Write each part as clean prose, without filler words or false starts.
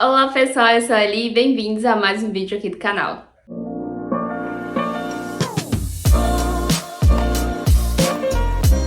Olá pessoal, eu sou a Ali e bem-vindos a mais um vídeo aqui do canal.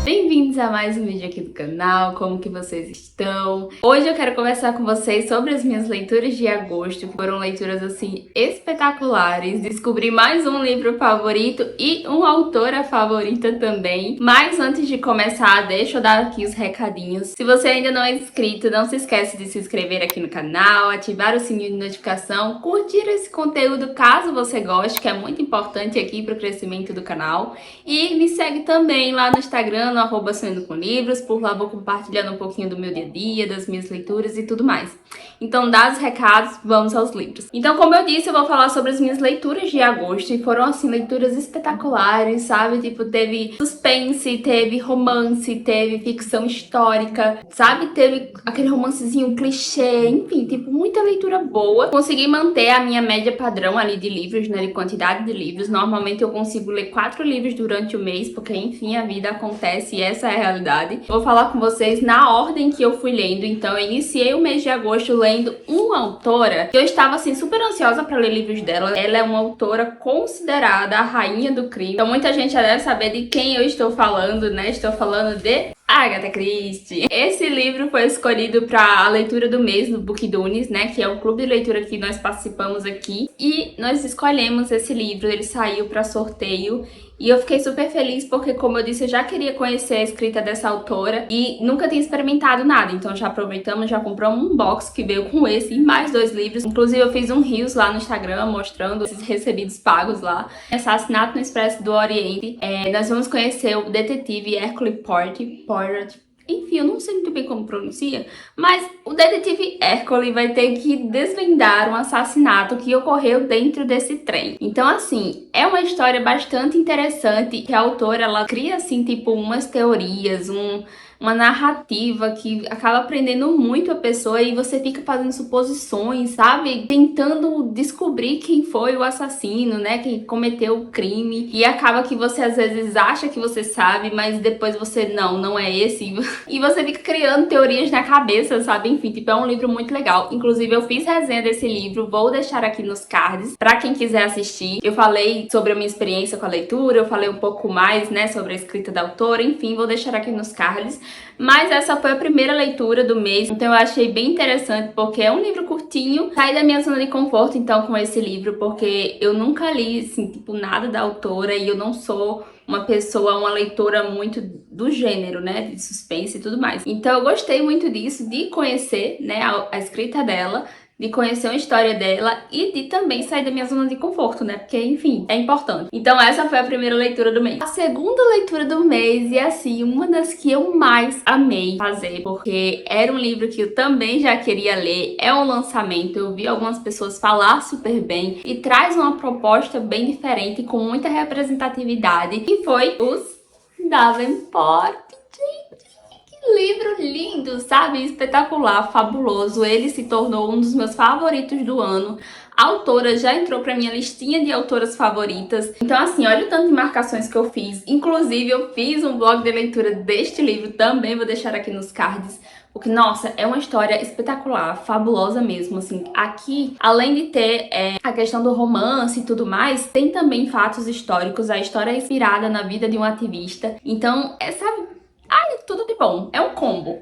Bem-vindos a mais um vídeo aqui do canal, como que vocês estão? Hoje eu quero conversar com vocês sobre as minhas leituras de agosto, que foram leituras assim espetaculares. Descobri mais um livro favorito e uma autora favorita também. Mas antes de começar, deixa eu dar aqui os recadinhos. Se você ainda não é inscrito, não se esquece de se inscrever aqui no canal, ativar o sininho de notificação, curtir esse conteúdo caso você goste, que é muito importante aqui para o crescimento do canal. E me segue também lá no Instagram, no @sonhando-com-livros, por lá vou compartilhando um pouquinho do meu dia a dia, das minhas leituras e tudo mais. Então, dados os recados, vamos aos livros. Então, como eu disse, eu vou falar sobre as minhas leituras de agosto, e foram, assim, leituras espetaculares, sabe? Tipo, teve suspense, teve romance, teve ficção histórica, sabe? Teve aquele romancezinho clichê, enfim, tipo, muita leitura boa. Consegui manter a minha média padrão ali de livros, né, de quantidade de livros. Normalmente eu consigo ler 4 livros durante o mês, porque, enfim, a vida acontece e essa é a realidade. Vou falar com vocês na ordem que eu fui lendo. Então, eu iniciei o mês de agosto lendo uma autora que eu estava, assim, super ansiosa para ler livros dela. Ela é uma autora considerada a rainha do crime. Então, muita gente já deve saber de quem eu estou falando, né? Estou falando de Agatha Christie. Esse livro foi escolhido para a leitura do mês no Bookdunes, né, que é o clube de leitura que nós participamos aqui, e nós escolhemos esse livro. Ele saiu para sorteio e eu fiquei super feliz porque, como eu disse, eu já queria conhecer a escrita dessa autora e nunca tinha experimentado nada, então já aproveitamos, já compramos um box que veio com esse e mais 2 livros. Inclusive eu fiz um reels lá no Instagram mostrando esses recebidos pagos lá. Assassinato no Expresso do Oriente. Nós vamos conhecer o detetive Hercule Poirot. Enfim, eu não sei muito bem como pronuncia, mas o detetive Hercule vai ter que desvendar um assassinato que ocorreu dentro desse trem. Então, assim, é uma história bastante interessante que a autora, ela cria, assim, tipo, umas teorias, uma narrativa que acaba prendendo muito a pessoa e você fica fazendo suposições, sabe? Tentando descobrir quem foi o assassino, né? Quem cometeu o crime. E acaba que você às vezes acha que você sabe, mas depois você não é esse. E você fica criando teorias na cabeça, sabe? Enfim, tipo, é um livro muito legal. Inclusive, eu fiz resenha desse livro, vou deixar aqui nos cards pra quem quiser assistir. Eu falei sobre a minha experiência com a leitura, eu falei um pouco mais, né, sobre a escrita da autora, enfim, vou deixar aqui nos cards. Mas essa foi a primeira leitura do mês, então eu achei bem interessante, porque é um livro curtinho, saí da minha zona de conforto, então, com esse livro, porque eu nunca li, assim, tipo, nada da autora, e eu não sou uma pessoa, uma leitora muito do gênero, né, de suspense e tudo mais. Então eu gostei muito disso, de conhecer, né, a escrita dela, de conhecer a história dela e de também sair da minha zona de conforto, né? Porque, enfim, é importante. Então essa foi a primeira leitura do mês. A segunda leitura do mês, e assim, uma das que eu mais amei fazer, porque era um livro que eu também já queria ler, é um lançamento, eu vi algumas pessoas falar super bem e traz uma proposta bem diferente, com muita representatividade, e foi os Davenport. Livro lindo, sabe? Espetacular, fabuloso. Ele se tornou um dos meus favoritos do ano. A autora já entrou pra minha listinha de autoras favoritas. Então, assim, olha o tanto de marcações que eu fiz. Inclusive, eu fiz um blog de leitura deste livro, também vou deixar aqui nos cards. Porque, nossa, é uma história espetacular, fabulosa mesmo, assim. Aqui, além de ter a questão do romance e tudo mais, tem também fatos históricos. A história é inspirada na vida de um ativista. Então, sabe... Ai, tudo de bom. É um combo.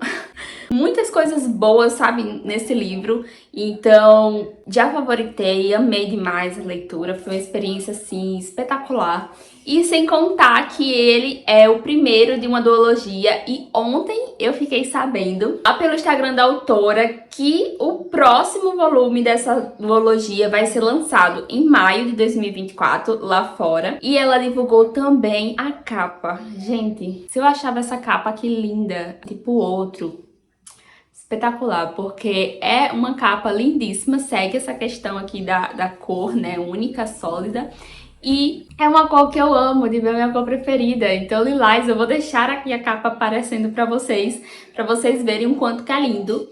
Muitas coisas boas, sabe, nesse livro. Então, já favoritei, amei demais a leitura. Foi uma experiência, assim, espetacular. E sem contar que ele é o primeiro de uma duologia. E ontem eu fiquei sabendo, lá pelo Instagram da autora, que o próximo volume dessa duologia vai ser lançado em maio de 2024, lá fora. E ela divulgou também a capa. Gente, se eu achava essa capa aqui linda, tipo outro... espetacular, porque é uma capa lindíssima, segue essa questão aqui da cor, né, única, sólida, e é uma cor que eu amo, de ver a minha cor preferida, então lilás. Eu vou deixar aqui a capa aparecendo pra vocês verem o quanto que é lindo.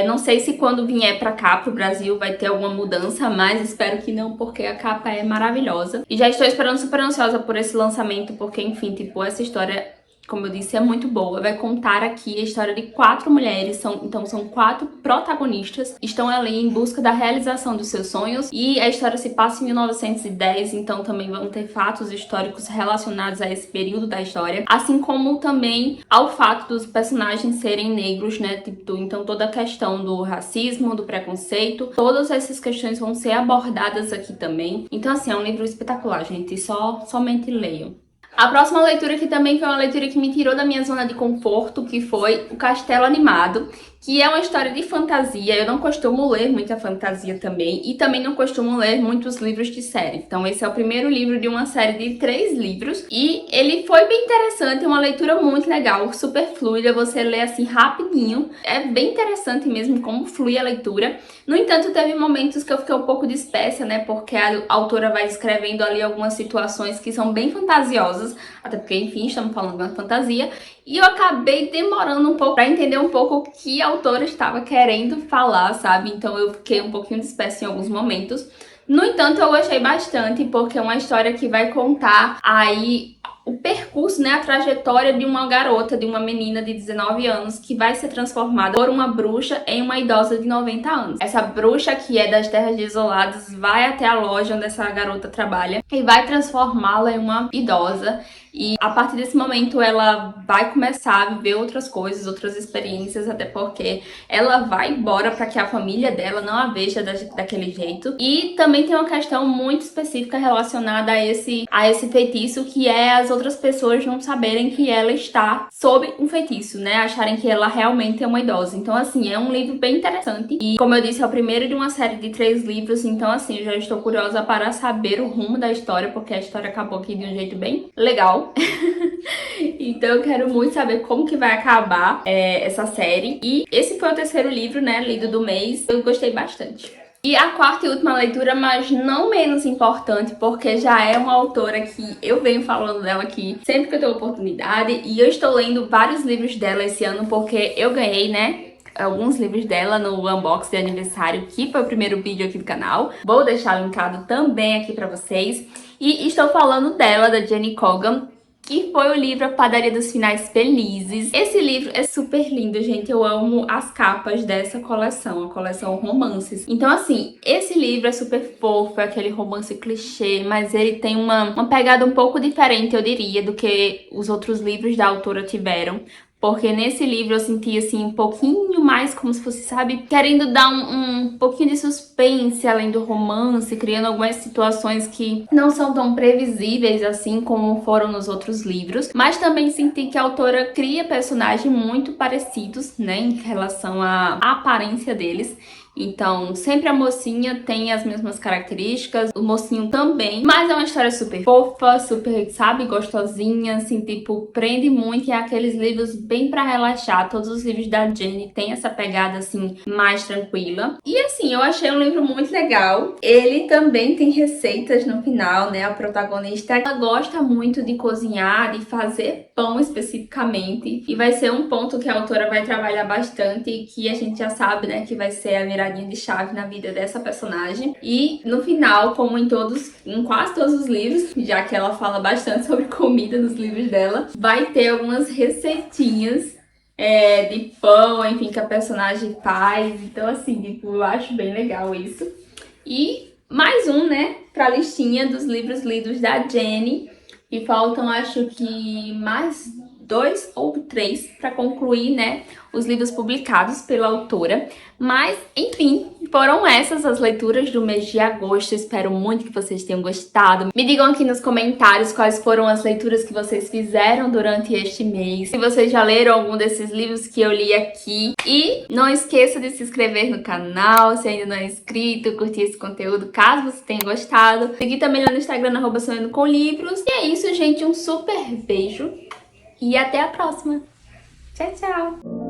Não sei se quando vier pra cá, pro Brasil, vai ter alguma mudança, mas espero que não, porque a capa é maravilhosa. E já estou esperando, super ansiosa por esse lançamento, porque, enfim, tipo, essa história como eu disse, é muito boa. Vai contar aqui a história de 4 mulheres, são 4 protagonistas, estão ali em busca da realização dos seus sonhos, e a história se passa em 1910, então também vão ter fatos históricos relacionados a esse período da história, assim como também ao fato dos personagens serem negros, né? Então toda a questão do racismo, do preconceito, todas essas questões vão ser abordadas aqui também. Então assim, é um livro espetacular, gente, somente leiam. A próxima leitura que também foi uma leitura que me tirou da minha zona de conforto, que foi O Castelo Animado, que é uma história de fantasia. Eu não costumo ler muita fantasia também, e também não costumo ler muitos livros de série. Então esse é o primeiro livro de uma série de 3 livros, e ele foi bem interessante, uma leitura muito legal, super fluida, você lê assim rapidinho. É bem interessante mesmo como flui a leitura. No entanto, teve momentos que eu fiquei um pouco dispersa, né, porque a autora vai descrevendo ali algumas situações que são bem fantasiosas, até porque, enfim, estamos falando de uma fantasia, e eu acabei demorando um pouco para entender um pouco o que a autora estava querendo falar, sabe? Então eu fiquei um pouquinho dispersa em alguns momentos. No entanto, eu gostei bastante, porque é uma história que vai contar aí o percurso, né, a trajetória de uma garota, de uma menina de 19 anos que vai ser transformada por uma bruxa em uma idosa de 90 anos. Essa bruxa, que é das Terras Desoladas, vai até a loja onde essa garota trabalha e vai transformá-la em uma idosa. E a partir desse momento ela vai começar a viver outras coisas, outras experiências, até porque ela vai embora para que a família dela não a veja daquele jeito. E também tem uma questão muito específica relacionada a esse feitiço, que é as outras pessoas não saberem que ela está sob um feitiço, né? Acharem que ela realmente é uma idosa. Então, assim, é um livro bem interessante. E, como eu disse, é o primeiro de uma série de 3 livros. Então, assim, eu já estou curiosa para saber o rumo da história, porque a história acabou aqui de um jeito bem legal. Então eu quero muito saber como que vai acabar essa série. E esse foi o terceiro livro, né, lido do mês. Eu gostei bastante. E a quarta e última leitura, mas não menos importante, porque já é uma autora que eu venho falando dela aqui sempre que eu tenho oportunidade, e eu estou lendo vários livros dela esse ano, porque eu ganhei, né, alguns livros dela no unboxing de aniversário, que foi o primeiro vídeo aqui do canal. Vou deixar linkado também aqui pra vocês. E estou falando dela, da Jenny Colgan, que foi o livro A Padaria dos Finais Felizes. Esse livro é super lindo, gente. Eu amo as capas dessa coleção, a coleção Romances. Então, assim, esse livro é super fofo, é aquele romance clichê, mas ele tem uma pegada um pouco diferente, eu diria, do que os outros livros da autora tiveram. Porque nesse livro eu senti, assim, um pouquinho mais como se fosse, sabe, querendo dar um pouquinho de suspense além do romance, criando algumas situações que não são tão previsíveis, assim, como foram nos outros livros. Mas também senti que a autora cria personagens muito parecidos, né, em relação à aparência deles. Então, sempre a mocinha tem as mesmas características, o mocinho também, mas é uma história super fofa, super, sabe, gostosinha, assim, tipo, prende muito, e é aqueles livros bem pra relaxar. Todos os livros da Jenny têm essa pegada, assim, mais tranquila. E, assim, eu achei um livro muito legal. Ele também tem receitas no final, né, a protagonista, ela gosta muito de cozinhar, de fazer pão especificamente, e vai ser um ponto que a autora vai trabalhar bastante, e que a gente já sabe, né, que vai ser a viradinha de chave na vida dessa personagem. E no final, como em quase todos os livros, já que ela fala bastante sobre comida nos livros dela, vai ter algumas receitinhas de pão, enfim, que a personagem faz. Então, assim, tipo, eu acho bem legal isso. E mais um, né, pra listinha dos livros lidos da Jenny. E faltam, acho que, mais 2 ou 3 para concluir, né, os livros publicados pela autora. Mas, enfim, foram essas as leituras do mês de agosto. Espero muito que vocês tenham gostado. Me digam aqui nos comentários quais foram as leituras que vocês fizeram durante este mês. Se vocês já leram algum desses livros que eu li aqui. E não esqueça de se inscrever no canal, se ainda não é inscrito, curtir esse conteúdo, caso você tenha gostado. Seguir também lá no Instagram, @sonhando_com_livros. E é isso, gente. Um super beijo. E até a próxima. Tchau, tchau!